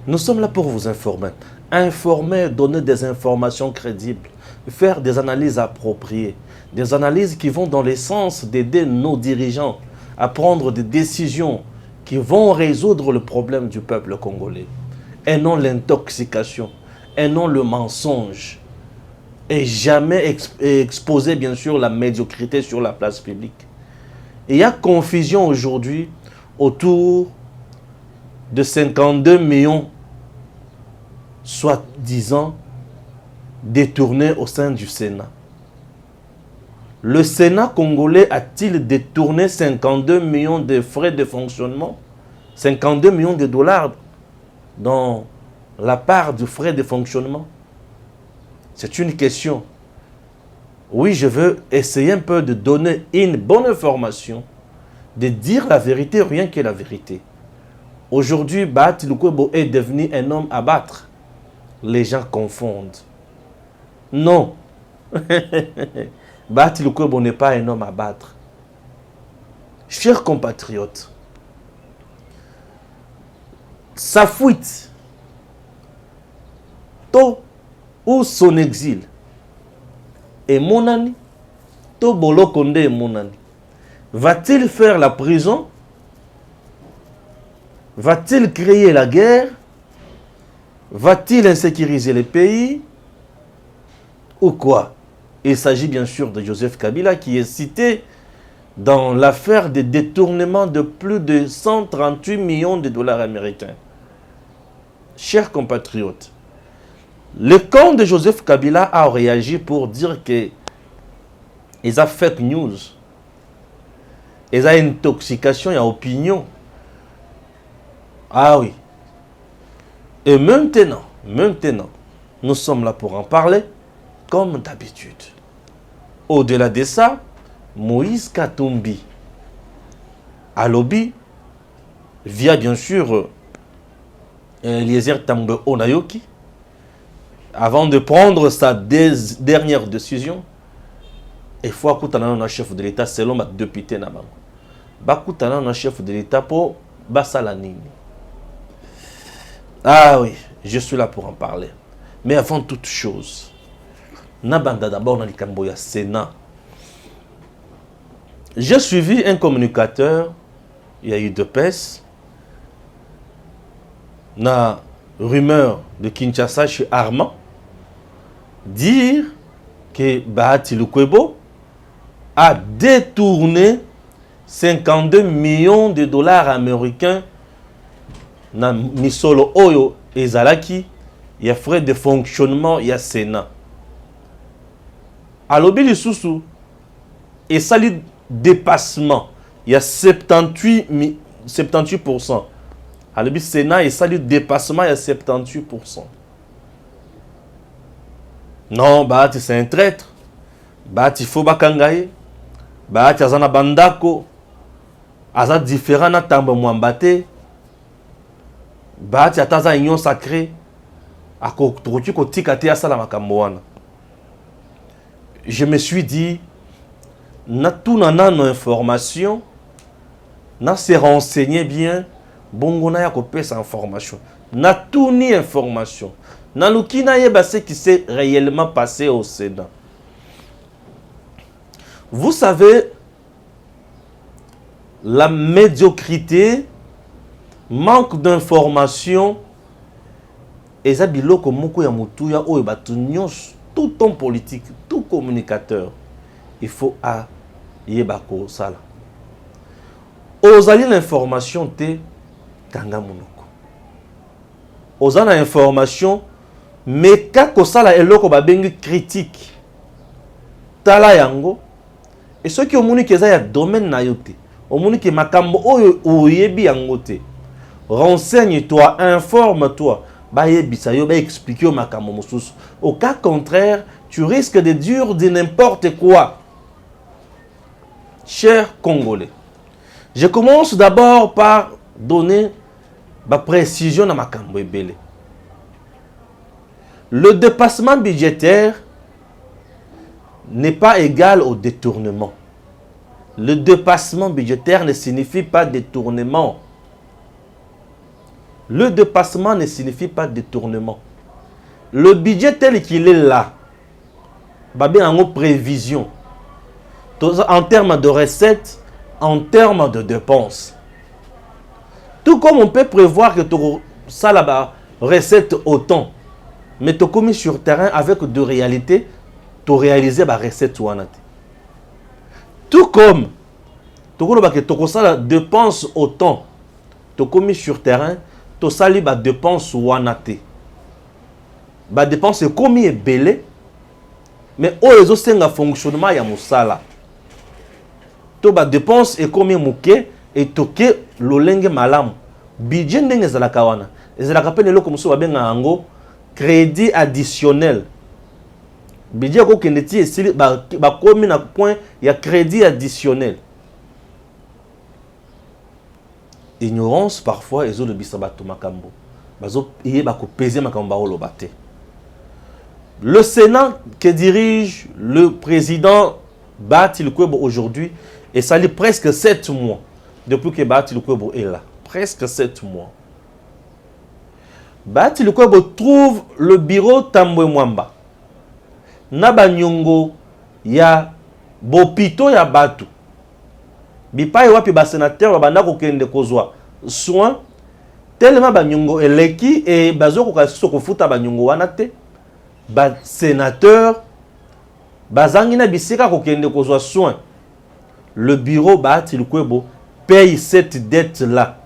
Nous sommes là pour vous informer. Informer, donner des informations crédibles, faire des analyses appropriées, des analyses qui vont dans le sens d'aider nos dirigeants à prendre des décisions qui vont résoudre le problème du peuple congolais, et non l'intoxication, et non le mensonge, et jamais exposer bien sûr la médiocrité sur la place publique. Il y a confusion aujourd'hui autour de 52 millions, soi-disant, détournés au sein du Sénat. Le Sénat congolais a-t-il détourné 52 millions de frais de fonctionnement, 52 millions de dollars dans la part du frais de fonctionnement? C'est une question. Oui, je veux essayer un peu de donner une bonne information, de dire la vérité, rien que la vérité. Aujourd'hui, Bahati Lukwebo est devenu un homme à battre. Les gens confondent. Non. Bahati Lukwebo n'est pas un homme à battre. Chers compatriotes, sa fuite, tôt ou son exil, et Monani, to Bolo Konde et Monani, va-t-il faire la prison? Va-t-il créer la guerre? Va-t-il insécuriser les pays? Ou quoi? Il s'agit bien sûr de Joseph Kabila qui est cité dans l'affaire de détournement de plus de 138 millions de dollars américains. Chers compatriotes, le camp de Joseph Kabila a réagi pour dire que ils ont fake news, ils ont une intoxication, il y a opinion. Ah oui. Et maintenant, nous sommes là pour en parler, comme d'habitude. Au-delà de ça, Moïse Katumbi, à lobby, via bien sûr Eliezer Tambe Onayoki, avant de prendre sa dernière décision, il faut écouter un chef de l'État selon ma député Nabango. Écouter un chef de l'État pour Basalanini. Ah oui, je suis là pour en parler. Mais avant toute chose, Nabanda d'abord dans le Sénat. J'ai suivi un communicateur, il y a eu de pèse, na rumeur de Kinshasa chez Armand, dire que Bahati Lukwebo a détourné 52 millions de dollars américains na misolo oyo ezalaki, il y a frais de fonctionnement, il y a Sénat. Alobi lisusu et sali dépassement, il y a 78%. Alobi Sénat et sali dépassement, il y a 78%. Non, Bahati c'est un traître. Bahati faut bakangaye. Bahati azana bandako. Aza différent na tamba mwambate. Bahati ataza union sacrée. Akotoki kotika te asala makambo wana. Je me suis dit, na tout nana no information, na se renseigner bien, bongo na ya kopesa information. Na tout ni information. Na lukina yeba ce qui s'est réellement passé au Sénat. Vous savez, la médiocrité, manque d'information, et ça biloko moko ya mutu ya oyo batu nyonso, tout homme politique, tout communicateur, il faut a yebako sala. Ozali l'information te kanga monoko. Ozana information mais kako sala eloko babengi critique. Tala yango et ceux qui omoni keza ya domaine na yote. Omoni ke makambo oyo oyebi yango te. Renseigne-toi, informe-toi. Ba yebisa yo ba expliquer au makambo mosusu. Au cas contraire, tu risques de dire de n'importe quoi. Chers Congolais, je commence d'abord par donner ma précision dans makambo ebele. Le dépassement budgétaire n'est pas égal au détournement. Le dépassement budgétaire ne signifie pas détournement. Le dépassement ne signifie pas détournement. Le budget tel qu'il est là, bien en prévision, en termes de recettes, en termes de dépenses. Tout comme on peut prévoir que ça là-bas, recette autant, mais tu commis sur terrain avec de réalité, tu réalises la recette ou tout comme tu ça dépense autant, tu commis sur terrain, tu sali la dépense ou la dépense est commis est belé, mais les autres c'est un fonctionnement ya musala. Tu ba dépense est commis muke et toke lolenge malamu. Budget ndenge za la kawana. Ezalaka pe lelo comme so babenga yango crédit additionnel. Budget ko kendeti esili ba komi na point ya crédit additionnel. Ignorance parfois ezo de bisabato makambo. Bazo iye ba ko peser makambo ba olobate. Le Sénat que dirige le président Bahati Lukwebo aujourd'hui et ça lit presque 7 mois depuis que Bahati Lukwebo est là. Presque 7 mois. Bahati Lukwebo trouve le bureau Tambwe Mwamba. Naba nyongo ya bopito ya batu. Bipai wapi ba sénateur wa banda kokende kozwa soin tellement ba nyongo eleki et bazoko kasuso kofuta ba nyongo wana te. Ba sénateur bazangina bisika kokende kozwa soin. Le bureau Bahati Lukwebo paye cette dette là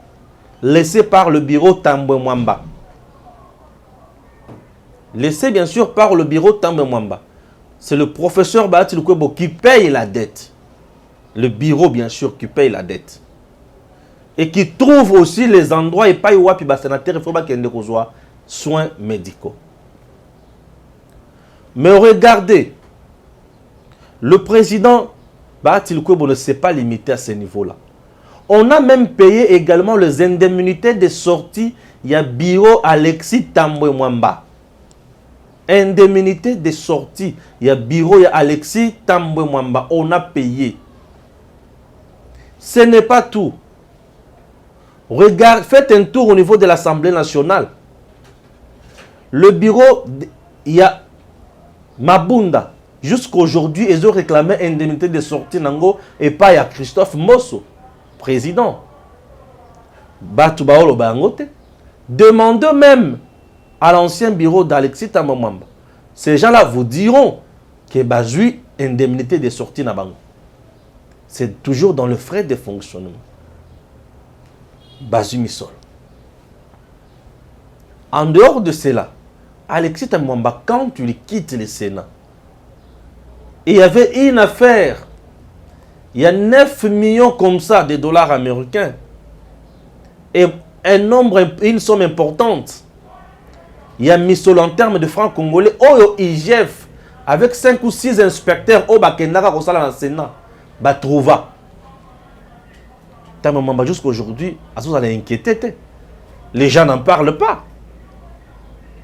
laissée par le bureau Tambwe Mwamba. Laissé bien sûr par le bureau Tambwe Mwamba. C'est le professeur Bahati Lukwebo qui paye la dette. Le bureau bien sûr qui paye la dette. Et qui trouve aussi les endroits et pas wapi ba sénateur il faut pas kende kozwa soins médicaux. Mais regardez, le président Bahati Lukwebo ne s'est pas limité à ce niveau-là. On a même payé également les indemnités de sortie. Il y a bureau Alexis Tambwe Mwamba. Indemnité de sortie. Il y a bureau il y a Alexis Tambwe Mwamba. On a payé. Ce n'est pas tout. Regarde, faites un tour au niveau de l'Assemblée nationale. Le bureau, il y a Mabunda. Jusqu'aujourd'hui, ils ont réclamé indemnité de sortie Nango et pas à Christophe Mosso, président. Batu Baolo Bangote. Demandez même à l'ancien bureau d'Alexis Tambwe Mwamba. Ces gens-là vous diront que Bazui indemnité de sortie Nabango. C'est toujours dans le frais de fonctionnement. Bazui Misol. En dehors de cela, Alexis Tambwe Mwamba, quand il quitte le Sénat, il y avait une affaire. Il y a 9 millions comme ça de dollars américains. Et une somme importante. Il y a Misol en termes de francs congolais. Oyo IGF, avec 5 ou 6 inspecteurs, au Bakendaka Kosala dans le Sénat, Batrouva. Tambwe Mwamba jusqu'à aujourd'hui, vous allez inquiéter. Les gens n'en parlent pas.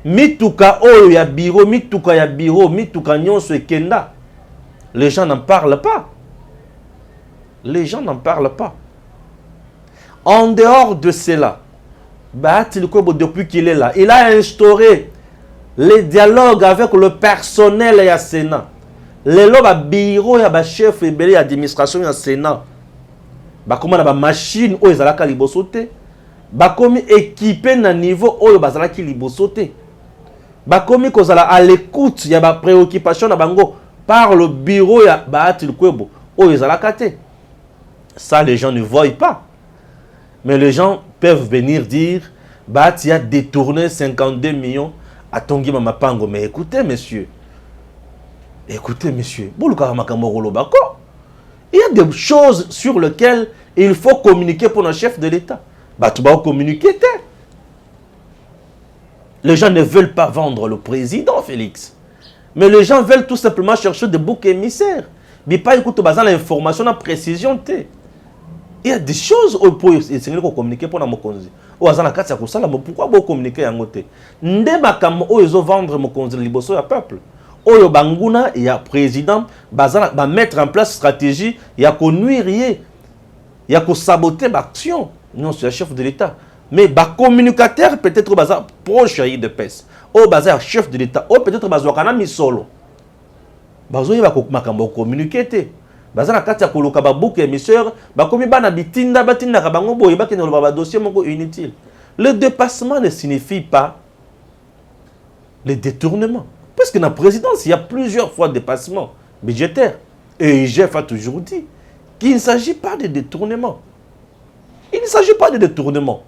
Mituka oyo ya bureau, mituka ya bureau, mituka nyonso ekenda. Les gens n'en parlent pas. Les gens n'en parlent pas. En dehors de cela, Bahati Lukwebo, depuis qu'il est là, il a instauré les dialogues avec le personnel et le Sénat. Les lois bureau et chef et l'administration et le Sénat. Comme la machine où ils ont libosoté. Comme équipé na niveau où ils ont libosoté. Comme ils à l'écoute, il y a des préoccupations par le bureau de Bahati Lukwebo. Oh, ils ont la caté. Ça, les gens ne voient pas. Mais les gens peuvent venir dire Bahati a détourné 52 millions à Tongi Mamapango. Mais écoutez, monsieur. Écoutez, monsieur. Il y a des choses sur lesquelles il faut communiquer pour un chef de l'État. Tu vas communiquer. Les gens ne veulent pas vendre le président, Félix. Mais les gens veulent tout simplement chercher des boucs émissaires. Mais pas écouter l'information, la précision. Il y a des choses pour communiquer pour la mokonzi. Pourquoi vous communiquer en côté? Ndebakam ils vendre mokonzi liboso ya peuple. Oyo banguna il y a président va mettre en place stratégie, il y a qu'on nuire, il y a qu'on saboter l'action. Non, c'est le chef de l'État. Mais bah communicateur peut-être baza proche de PES. Au baza chef de l'État. Ou peut-être baza kana mi solo. Bazo yeba ko makambo communiquer. Baza na kati ya koluka ba bouke émisseur, ba komi bana bitinda batinda ka bango boye ba ke no ba dossier moko inutile. Le dépassement ne signifie pas le détournement. Parce que dans la présidence, il y a plusieurs fois dépassement budgétaire. Et IGF a toujours dit qu'il ne s'agit pas de détournement. Il ne s'agit pas de détournement.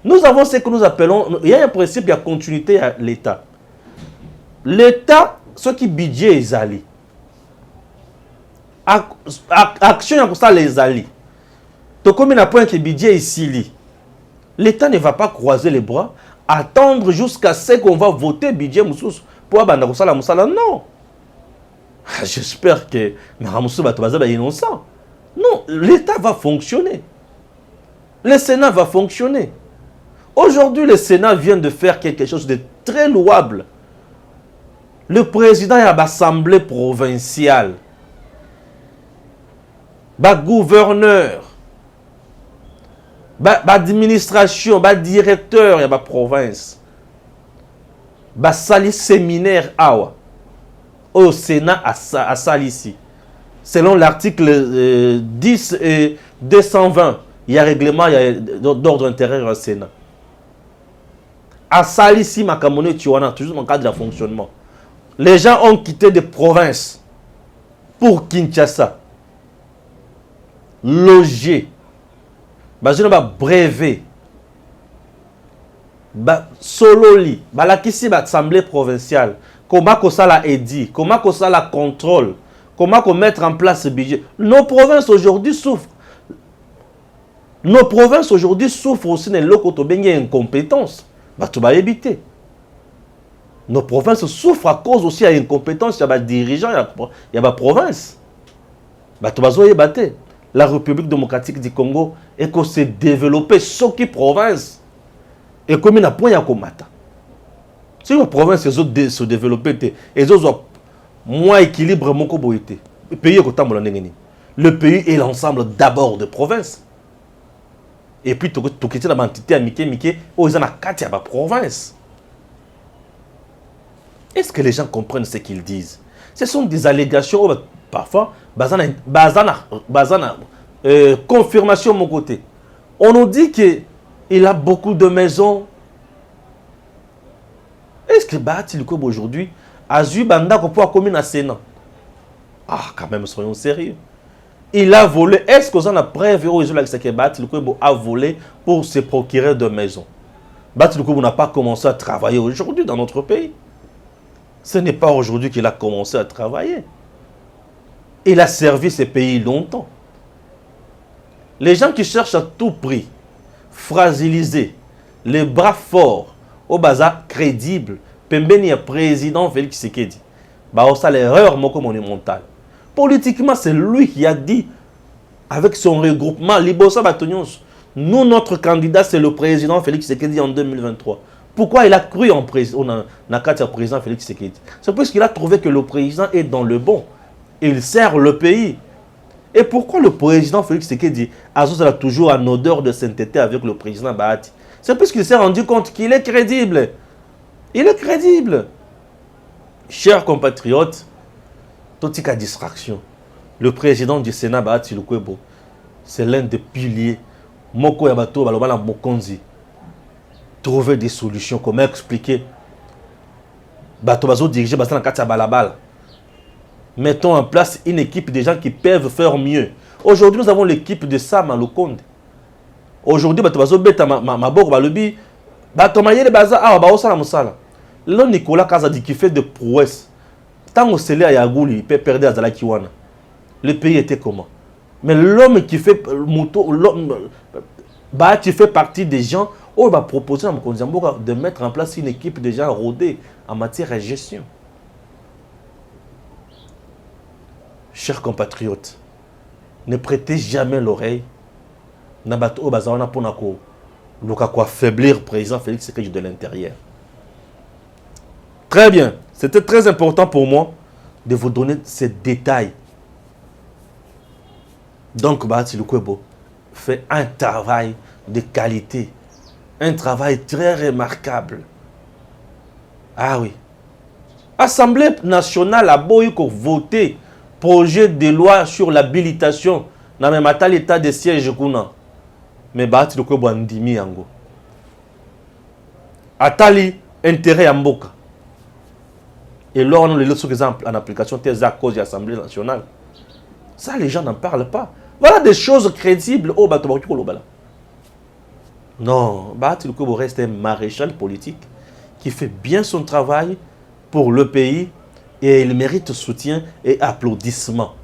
Nous avons ce que nous appelons, il y a un principe, il y a continuité à l'État. L'État, ce qui budget est allé. Action, comme ça, les alliés. Donc, comme il y a un point que le budget est ici, l'État ne va pas croiser les bras, attendre jusqu'à ce qu'on va voter budget Moussous pour abandonner Moussala Moussala. Non. J'espère que Moussou est innocent. Non, l'État va fonctionner. Le Sénat va fonctionner. Aujourd'hui, le Sénat vient de faire quelque chose de très louable. Le président a l'Assemblée provinciale. Le gouverneur. L'administration, le directeur de la province. Le sali séminaire au Sénat à Salissi. Selon l'article 10 et 220, il y a un règlement d'ordre intérieur au Sénat. À Salissi, Makamone, Tiwana, toujours dans le cadre de fonctionnement. Les gens ont quitté des provinces pour Kinshasa. Loger. Je vais brevet. Sololi. La assemblée provinciale. Comment ça l'a dit? Comment ça la contrôle? Comment mettre en place ce budget? Nos provinces aujourd'hui souffrent. Nos provinces aujourd'hui souffrent aussi de l'incompétence. Tu vas éviter. Nos provinces souffrent à cause aussi de l'incompétence. Il y a des dirigeants, il y a des provinces. Tu vas éviter. La République démocratique du Congo est que s'est développée sur qui province. Et comme il n'y a point à combattre. Si les provinces se développent, elles ont moins équilibre, moins coboité. Le pays est l'ensemble d'abord de provinces. Et puis, tu as une entité à Miké, où ils ont 4 provinces. Est-ce que les gens comprennent ce qu'ils disent? Ce sont des allégations, parfois, confirmation de mon côté. On nous dit qu'il a beaucoup de maisons. Est-ce que Bahati Lukwebo aujourd'hui a eu Banda pour la commune à Sénat? Ah, quand même, soyons sérieux. Il a volé. Est-ce que vous avez la preuve que Bahati Lukwebo a volé pour se procurer de maisons? Bahati Lukwebo n'a pas commencé à travailler aujourd'hui dans notre pays. Ce n'est pas aujourd'hui qu'il a commencé à travailler. Il a servi ce pays longtemps. Les gens qui cherchent à tout prix, fragiliser, les bras forts, au bazar crédible, Pembeni est président Félix Tshisekedi. Ça l'erreur monumentale. Politiquement, c'est lui qui a dit, avec son regroupement, Libosa Batonios, nous, notre candidat, c'est le président Félix Tshisekedi en 2023. Pourquoi il a cru en président Félix Tshisekedi? C'est parce qu'il a trouvé que le président est dans le bon. Il sert le pays. Et pourquoi le président Félix Tshisekedi a toujours en odeur de sainteté avec le président Bahati? C'est parce qu'il s'est rendu compte qu'il est crédible. Il est crédible. Chers compatriotes, toute distraction. Le président du Sénat, Bahati Lukwebo, c'est l'un des piliers. Moko Yabato, Balobala Mokonzi. Trouver des solutions, comment expliquer. Bato Bazo diriger Bastan Katia Balabal. Mettons en place une équipe de gens qui peuvent faire mieux. Aujourd'hui, nous avons l'équipe de Sam Lukonde. Aujourd'hui, Bato Bazo Beta Mabok Balobi. Bato Mayele Baza, ah, Baosala Moussala. Là, Nicolas Kazadi qui fait de prouesses. Tant que c'est là à Yagouli, il peut perdre à Zalakiwana. Le pays était comment? Mais l'homme qui fait moto, tu fais partie des gens où il va proposer à Mkonzamboka de mettre en place une équipe de gens rodés en matière de gestion. Chers compatriotes, ne prêtez jamais l'oreille. Nabato Bazawana Ponako, Lukako affaiblir le président Félix Tshisekedi de l'intérieur. Très bien. C'était très important pour moi de vous donner ces détails. Donc, Bahati Lukwebo fait un travail de qualité Un travail très remarquable. Ah oui. Assemblée nationale a beau voter projet de loi sur l'habilitation dans même l'état de siège kuna. Mais bati le ko bandimi yango. Atali intérêt à mboka. Et là, on a les autres exemples en application des accords de l'Assemblée nationale. Ça, les gens n'en parlent pas. Voilà des choses crédibles. Oh, non, Bahati Lukwebo reste un maréchal politique qui fait bien son travail pour le pays et il mérite soutien et applaudissements.